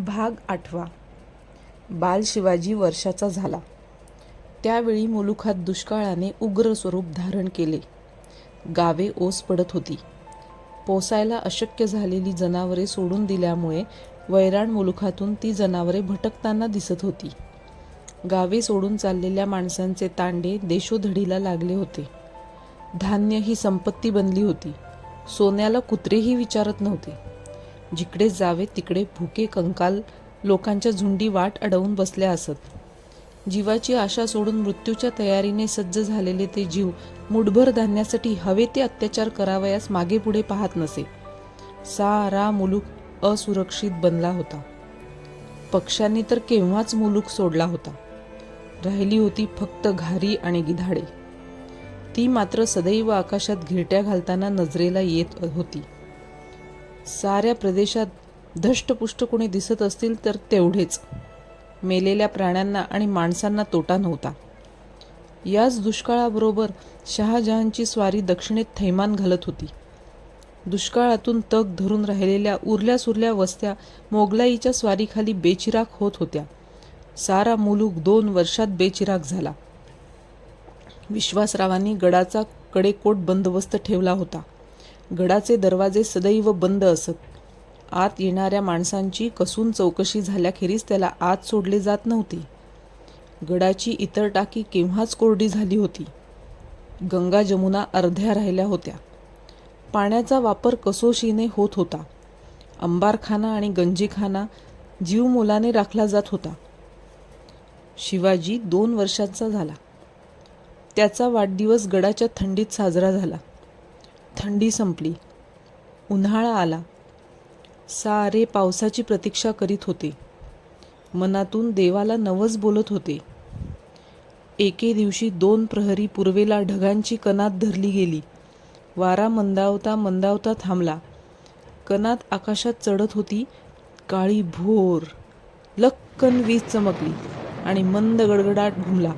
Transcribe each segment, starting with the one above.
भाग 8. बाल शिवाजी वर्षाचा झाला. त्यावेळी मुलुखात दुष्काळाने उग्र स्वरूप धारण केले. गावे ओस पडत होती. पोसायला अशक्य झालेली जनावरे सोडून दिल्यामुळे वैराण मुलुखातून ती जनावरे भटकताना दिसत होती. गावे सोडून चाललेल्या माणसांचे तांडे देशोधडीला लागले होते. धान्य ही संपत्ती बनली होती. सोन्याला कुत्रेही विचारत नव्हते. जिकडे जावे तिकडे भुके कंकाल लोकांच्या झुंडी वाट अडवून बसल्या असत. जीवाची आशा सोडून मृत्यूच्या तयारीने सज्ज झालेले ते जीव मुठभर धान्यासाठी हवे ते अत्याचार करावयास मागे पुढे पाहत नसे. सारा मुलूक असुरक्षित बनला होता. पक्ष्यांनी तर केव्हाच मुलूक सोडला होता. राहिली होती फक्त घारी आणि गिधाडे. ती मात्र सदैव आकाशात घिरट्या घालताना नजरेला येत होती. साऱ्या प्रदेशात धष्टपुष्ट कोणी दिसत असतील तर तेवढेच. मेलेल्या प्राण्यांना आणि माणसांना तोटा नव्हता. याच दुष्काळाबरोबर शहाजहानची स्वारी दक्षिणेत थैमान घालत होती. दुष्काळातून तग धरून राहिलेल्या उरल्या सुरल्या वस्त्या मोगलाईच्या स्वारीखाली बेचिराख होत होत्या. सारा मुलूक 2 वर्षात बेचिराख झाला. विश्वासरावांनी गडाचा कडेकोट बंदोबस्त ठेवला होता. गडाचे दरवाजे सदैव बंद असत. आत येणाऱ्या माणसांची कसून चौकशी झाल्याखेरीज त्याला आत सोडले जात नव्हते. गडाची इतर टाकी केव्हाच कोरडी झाली होती. गंगा जमुना अर्ध्या राहिल्या होत्या. पाण्याचा वापर कसोशीने होत होता. अंबारखाना आणि गंजीखाना जीवमोलाने राखला जात होता. शिवाजी 2 वर्षाचा झाला. त्याचा वाढदिवस गडाच्या थंडीत साजरा झाला. थंडी संपली. उन्हाळा आला. सारे पावसाची प्रतीक्षा करीत होते. मनातून देवाला नवस बोलत होते. एके दिवशी 2 प्रहरी पूर्वेला ढगांची कनात धरली गेली. वारा मंदावता मंदावता थांबला. कनात आकाशात चढत होती. काळी भोर. लक्कन वीज चमकली आणि मंद गडगडाट घुमला.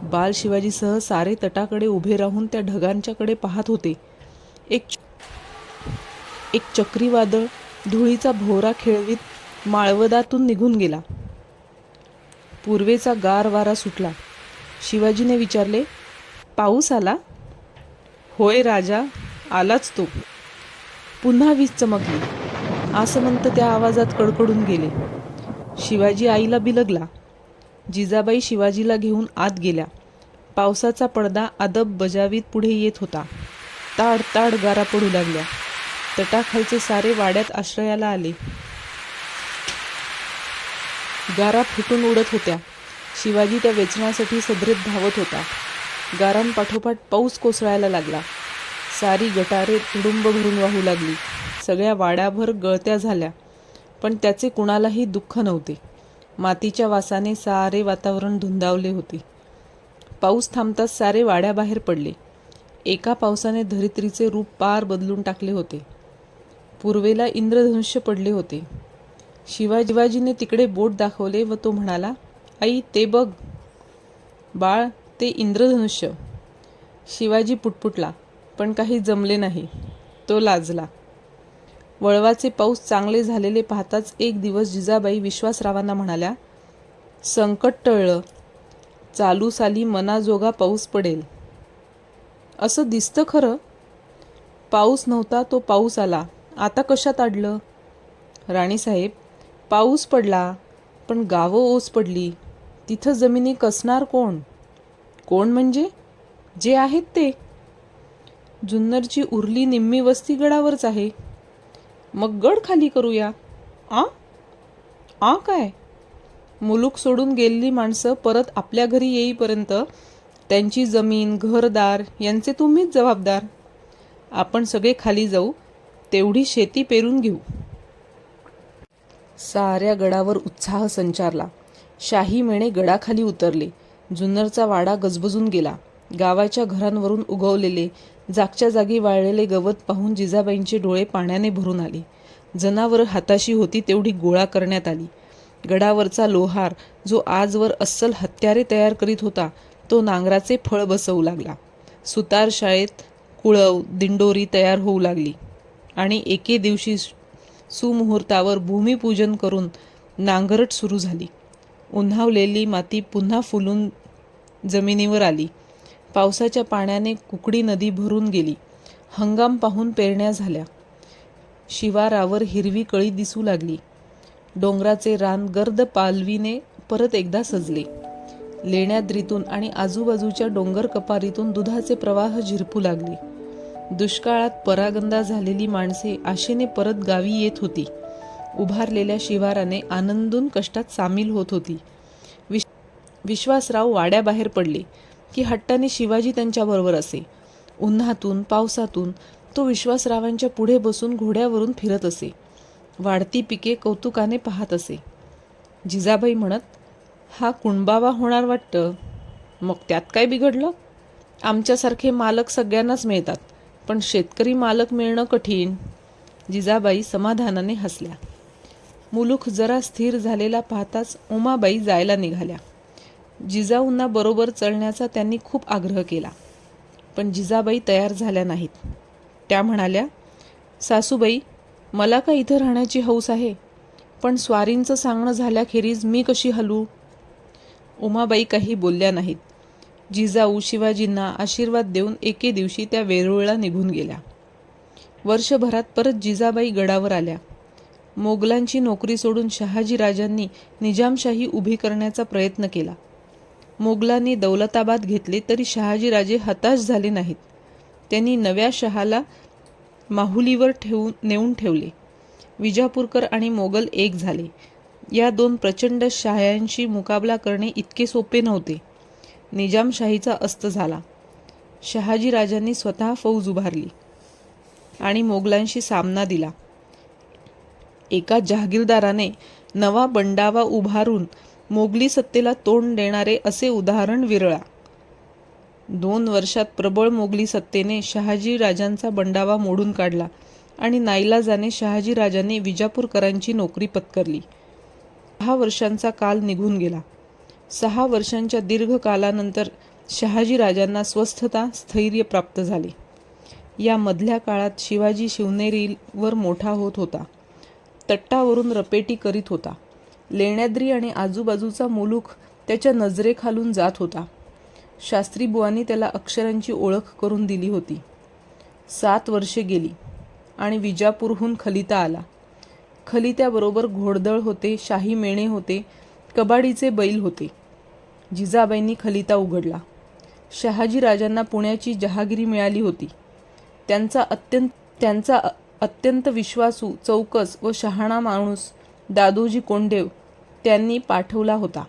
बाल शिवाजीसह सारे तटाकडे उभे राहून त्या ढगांच्याकडे पाहत होते. एक चक्रीवादळ धुळीचा भोवरा खेळवीत माळवदातून निघून गेला. पूर्वेचा गार वारा सुटला. शिवाजीने विचारले, पाऊस आला? होय राजा, आलाच तो. पुन्हा वीज चमकली. आसमंत त्या आवाजात कडकडून गेले. शिवाजी आईला बिलगला. जिजाबाई शिवाजीला घेऊन आत गेल्या. पावसाचा पडदा अदब बजावीत पुढे येत होता. ताड ताड गारा पडू लागल्या. तटाखालचे सारे वाड्यात आश्रयाला आले. गारा फुटून उडत होत्या. शिवाजी त्या वेचण्यासाठी सदरेत धावत होता. गारांपाठोपाठ पाऊस कोसळायला लागला. सारी गटारे तुडुंब भरून वाहू लागली. सगळ्या वाड्याभर गळत्या झाल्या. पण त्याचे कुणालाही दुःख नव्हते. मातीच्या वासाने सारे वातावरण धुंदावले होते. पाऊस थांबताच सारे वाड्याबाहेर पडले. एका पावसाने धरित्रीचे रूप पार बदलून टाकले होते. पूर्वेला इंद्रधनुष्य पडले होते. शिवाजीने तिकडे बोट दाखवले व तो म्हणाला, आई ते बघ. बाळ, ते इंद्रधनुष्य. शिवाजी पुटपुटला, पण काही जमले नाही. तो लाजला. वळवाचे पाऊस चांगले झालेले पाहताच एक दिवस जिजाबाई विश्वासरावांना म्हणाल्या, संकट टळलं. चालू साली मनाजोगा पाऊस पडेल. असं दिसतं खरं. पाऊस नव्हता तो पाऊस आला. आता कशात अडलं? राणीसाहेब, पाऊस पडला, पण गावं ओस पडली. तिथं जमिनी कसणार कोण? कोण म्हणजे? जे आहेत ते. जुन्नरची उरली निम्मी वस्ती गडावरच आहे. मग गड खाली करूया. काय? मुलूक सोडून गेलेली माणसं परत आपल्या घरी येईपर्यंत त्यांची जमीन घरदार यांचे तुम्हीच जबाबदार. आपण सगळे खाली जाऊ. तेवढी शेती पेरून घेऊ. साऱ्या गडावर उत्साह संचारला. शाही मेणे गडाखाली उतरले. जुन्नरचा वाडा गजबजून गेला. गावाच्या घरांवरून उगवलेले जागच्या जागी वाळलेले गवत पाहून जिजाबाईंचे डोळे पाण्याने भरून आले. जनावरं हाताशी होती तेवढी गोळा करण्यात आली. गडावरचा लोहार जो आजवर अस्सल हत्यारे तयार करीत होता तो नांगराचे फळ बसवू लागला. सुतार शाळेत कुळव दिंडोरी तयार होऊ लागली आणि एके दिवशी सुमुहूर्तावर भूमिपूजन करून नांगरट सुरू झाली. उन्हावलेली माती पुन्हा फुलून जमिनीवर आली. पावसाच्या पाण्याने कुकडी नदी भरून गेली. हंगाम पाहून पेरण्या झाल्या. शिवारावर हिरवी कळी दिसू लागली. डोंगराचे रान गर्द पालवीने परत एकदा सजले. लेण्याद्रीतून आणि आजूबाजूच्या डोंगर कपारीतून दुधाचे प्रवाह झिरपू लागले. दुष्काळात परागंदा झालेली माणसे आशेने परत गावी येत होती. उभारलेल्या शिवाराने आनंदून कष्टात सामील होत होती. विश्वासराव वाड्याबाहेर पडले की हट्टाने शिवाजी त्यांच्याबरोबर असे. उन्हातून पावसातून तो विश्वासरावांच्या पुढे बसून घोड्यावरून फिरत असे. वाढती पिके कौतुकाने पाहत असे. जिजाबाई म्हणत, हा कुणबावा होणार वाटतं. मग त्यात काय बिघडलं? आमच्यासारखे मालक सगळ्यांनाच मिळतात, पण शेतकरी मालक मिळणं कठीण. जिजाबाई समाधानाने हसल्या. मुलूख जरा स्थिर झालेला पाहताच उमाबाई जायला निघाल्या. जिजाऊंना बरोबर चलण्याचा त्यांनी खूप आग्रह केला, पण जिजाबाई तयार झाल्या नाहीत. त्या म्हणाल्या, सासूबाई, मला का इथं राहण्याची हौस आहे, पण स्वारींचं सांगणं झाल्याखेरीज मी कशी हलू? उमाबाई काही बोलल्या नाहीत. जिजाऊ शिवाजींना आशीर्वाद देऊन एके दिवशी त्या वेरूळला निघून गेल्या. वर्षभरात परत जिजाबाई गडावर आल्या. मोगलांची नोकरी सोडून शहाजीराजांनी निजामशाही उभी करण्याचा प्रयत्न केला. मोगलांनी दौलताबाद घेतले तरी शहाजीराजे हताश झाले नाहीत. त्यांनी नव्या शहाला माहुलीवर नेऊन ठेवले. विजापूरकर आणि मोगल एक झाले. या दोन प्रचंड शाह्यांशी मुकाबला करणे इतके सोपे नव्हते. निजामशाहीचा अस्त झाला. शहाजीराजांनी स्वतः फौज उभारली आणि मोगलांशी सामना दिला. एका जहागीरदाराने नवा बंडावा उभारून मोगली सत्तेला तोंड देणारे असे उदाहरण विरळा. 2 वर्षात प्रबळ मोगली सत्तेने शहाजीराजांचा बंडावा मोडून काढला आणि नाईलाजाने शहाजीराजांनी विजापूरकरांची नोकरी पत्करली. 6 वर्षांचा काल निघून गेला. 6 वर्षांच्या दीर्घ कालानंतर शहाजीराजांना स्वस्थता स्थैर्य प्राप्त झाले. या मधल्या काळात शिवाजी शिवनेरीवर मोठा होत होता. तट्टावरून रपेटी करीत होता. लेण्याद्री आणि आजूबाजूचा मुलूख त्याच्या नजरेखालून जात होता. शास्त्रीबुवांनी त्याला अक्षरांची ओळख करून दिली होती. 7 वर्षे गेली आणि विजापूरहून खलिता आला. खलित्याबरोबर घोडदळ होते, शाही मेणे होते, कबाडीचे बैल होते. जिजाबाईंनी खलिता उघडला. शहाजीराजांना पुण्याची जहागिरी मिळाली होती. त्यांचा अत्यंत विश्वासू, चौकस व शहाणा माणूस दादोजी कोंडदेव त्यांनी पाठवला होता.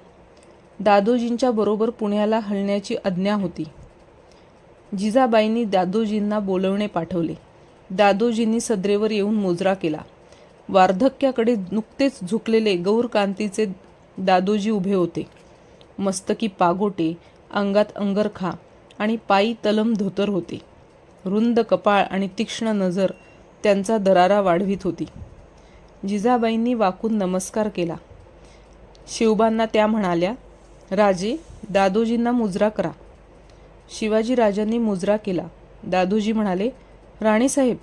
दादोजींच्या बरोबर पुण्याला हलण्याची आज्ञा होती. जिजाबाईंनी दादोजींना बोलवणे पाठवले. दादोजींनी सदरेवर येऊन मुजरा केला. वार्धक्याकडे नुकतेच झुकलेले गौरकांतीचे दादोजी उभे होते. मस्तकी पागोटे, अंगात अंगरखा आणि पायी तलम धोतर होते. रुंद कपाळ आणि तीक्ष्ण नजर त्यांचा दरारा वाढवित होती. जिजाबाईंनी वाकून नमस्कार केला. शिवबांना त्या म्हणाल्या, राजे, दादोजींना मुजरा करा. शिवाजीराजांनी मुजरा केला. दादोजी म्हणाले, राणीसाहेब,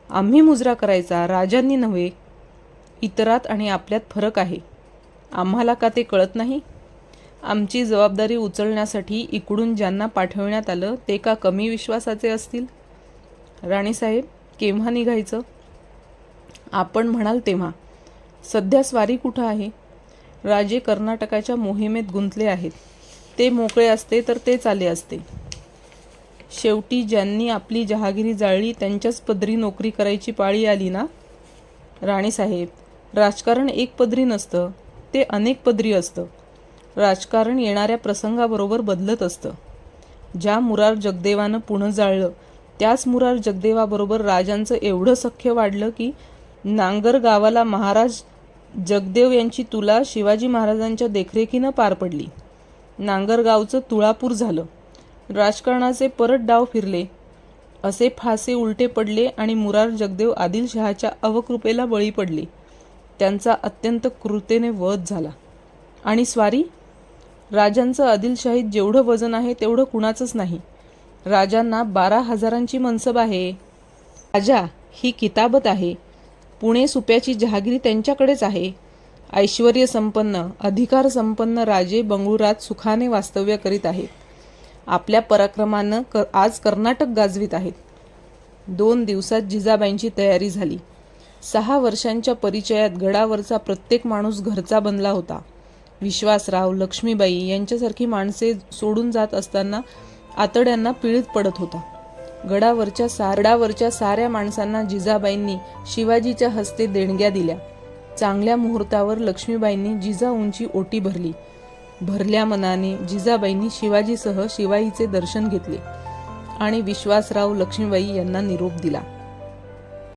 आम्ही मुजरा करायचा, राजांनी नव्हे. इतरात आणि आपल्यात फरक आहे. आम्हाला का ते कळत नाही? आमची जबाबदारी उचलण्यासाठी इकडून ज्यांना पाठवण्यात आलं ते का कमी विश्वासाचे असतील? राणीसाहेब, केव्हा निघायचं? आपण म्हणाल तेव्हा. सध्या स्वारी कुठं आहे? राजे कर्नाटकाच्या मोहिमेत गुंतले आहेत. ते मोकळे असते तर तेच आले असते. शेवटी ज्यांनी आपली जहागिरी जाळली त्यांच्याच पदरी नोकरी करायची पाळी आली ना? राणीसाहेब, राजकारण एक पदरी नसतं, ते अनेक पदरी असतं. राजकारण येणाऱ्या प्रसंगाबरोबर बदलत असतं. ज्या मुरार जगदेवानं पुणं जाळलं त्याच मुरार जगदेवाबरोबर राजांचं एवढं सख्य वाढलं की नांगर गावाला महाराज जगदेव यांची तुला शिवाजी महाराजांच्या देखरेखीनं पार पडली. नांगरगावचं तुळापूर झालं. राजकारणाचे परत डाव फिरले. असे फासे उलटे पडले आणि मुरार जगदेव आदिलशहाच्या अवकृपेला बळी पडले. त्यांचा अत्यंत क्रूरतेने वध झाला. आणि स्वारी? राजांचं आदिलशाहीत जेवढं वजन आहे तेवढं कुणाचंच नाही. राजांना 12,000ची मनसब आहे. राजा ही किताबत आहे. पुणे सुप्याची जहागिरी त्यांच्याकडेच आहे. ऐश्वर्य संपन्न, अधिकार संपन्न राजे बंगळुरात सुखाने वास्तव्य करीत आहेत. आपल्या पराक्रमानं आज कर्नाटक गाजवीत आहेत. 2 दिवसात जिजाबाईंची तयारी झाली. 6 वर्षांच्या परिचयात गडावरचा प्रत्येक माणूस घरचा बनला होता. विश्वासराव, लक्ष्मीबाई यांच्यासारखी माणसे सोडून जात असताना आतड्यांना पिळीत पडत होता. गडावरच्या साऱ्या माणसांना जिजाबाईंनी शिवाजीच्या हस्ते देणग्या दिल्या. चांगल्या मुहूर्तावर लक्ष्मीबाईंनी जिजाऊंची ओटी भरली. भरल्या मनाने जिजाबाईंनी शिवाजीसह शिवाईचे दर्शन घेतले आणि विश्वासराव, लक्ष्मीबाई यांना निरोप दिला.